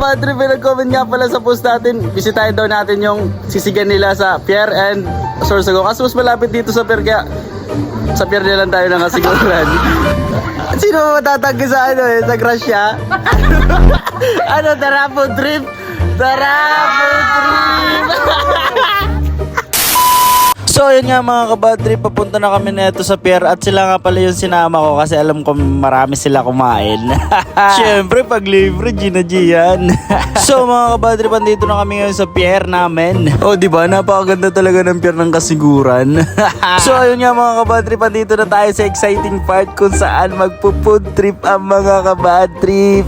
kabadri, pinag-comment nga pala sa post natin. Bisitahin daw natin yung sisigan nila sa Pier and Sorsogon. Kasi mas malapit dito sa Pier, kaya sa Pier na lang tayo nakasiguran. Sino mo matatagay sa ano sa Gracia? Ano, tara po trip? Tara po trip! So yun nga mga kabadri, papunta na kami neto sa pier at sila nga pala yung sinama ko kasi alam ko marami sila kumain. Siyempre pag libre, Gina G yan. So mga kabadri, pandito na kami ngayon sa pier namin. O diba, napakaganda talaga ng pier ng Kasiguran. So ayun nga mga kabadri, pandito na tayo sa exciting part kung saan magpo-food trip ang mga kabadri.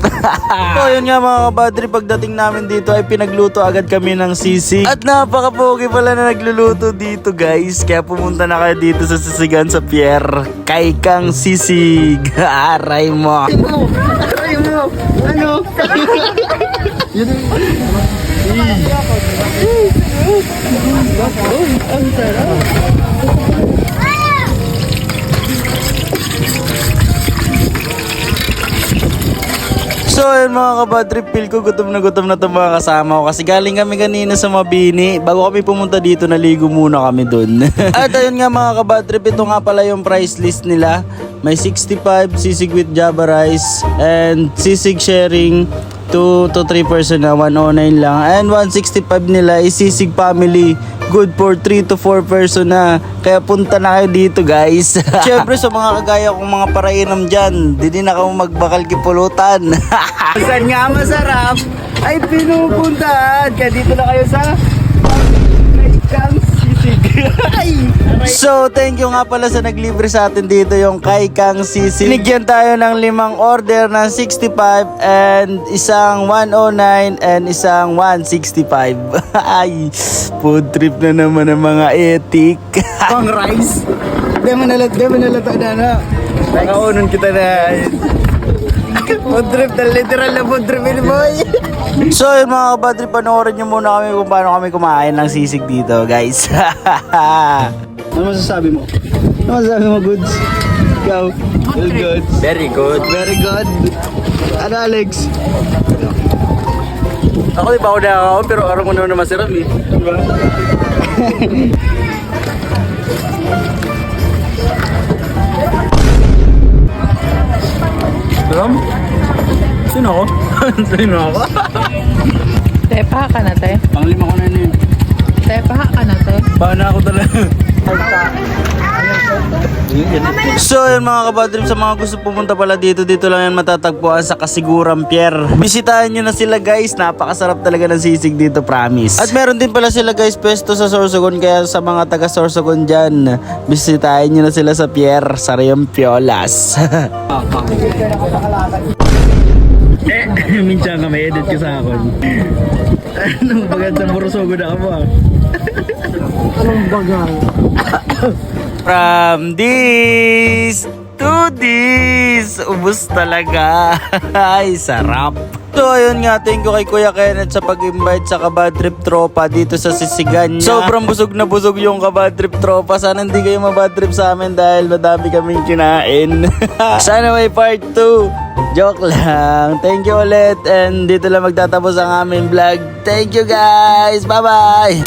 So ayun nga mga kabadri, pagdating namin dito ay pinagluto agad kami ng sisig. At napaka-pogi pala na nagluluto dito guys. Kaya pumunta na kayo dito sa sisigan sa pier. Kay Kang Sisig. Aray mo. Aray mo. Ano? Yun. Ang sarap. So yun mga kabadrip, feel ko gutom na itong mga kasama ko kasi galing kami kanina sa Mabini. Bago kami pumunta dito, naligo muna kami dun. At ayun nga mga kabadrip, ito nga pala yung price list nila. May 65 sisig with Java rice and sisig sharing 2 to 3 person na 109 lang. And 165 nila is sisig family, good for 3 to 4 person na. Kaya punta na kayo dito guys. Siyempre sa mga kagaya kong mga parainom dyan, di na kayo magbakal kipulutan. Saan nga masarap ay pinupuntahan. Kaya dito na kayo sa Kang Sisig. So thank you nga pala sa naglibre sa atin dito, yung kay Kang Sisig. Binigyan tayo ng 5 order ng 65 and isang 109 and isang 165. Ay, food trip na naman ng mga etik. Pang rice. Di mo nalata na. Nakaunan kita na. Food trip na literal na food trip ini boy. So yun mga kabadri, panoorin nyo muna kami kung paano kami kumain ng sisig dito guys. Ano masasabi mo? Ano masasabi mo, Goods? Ikaw? Good. Very good. Very good. Ano Alex? Ako di pa ako nakakaon pero araw ko naman masarap eh. Diba? Salam? Sino ako? Sino ako? Tepa ka na, te. Panglima ko na yun. Tepa ka na, te. Paano ako talaga? So yun mga kabadrip, sa mga gusto pumunta pala dito lang yan matatagpuan sa Kasiguran Pier. Bisitahin nyo na sila guys, napakasarap talaga ng sisig dito, promise. At meron din pala sila guys pwesto sa Sorsogon, kaya sa mga taga Sorsogon dyan, bisitahin nyo na sila sa Pier, Sariang Piolas. Minsan ka may edit ka sa akin. Anong bagay sa Sorsogon na ka mo ah? Anong bagay? From this to this, ubus talaga. Ay, sarap. So ayun nga, thank you kay Kuya Kenneth sa pag-invite sa Kabadrip Tropa dito sa sisigan niya. Sobrang busog na busog yung Kabadrip Tropa. Sana hindi kayo mabadrip sa amin dahil madami kaming kinain. Sana may part 2. Joke lang. Thank you ulit. And dito lang magtatapos ang aming vlog. Thank you guys. Bye bye.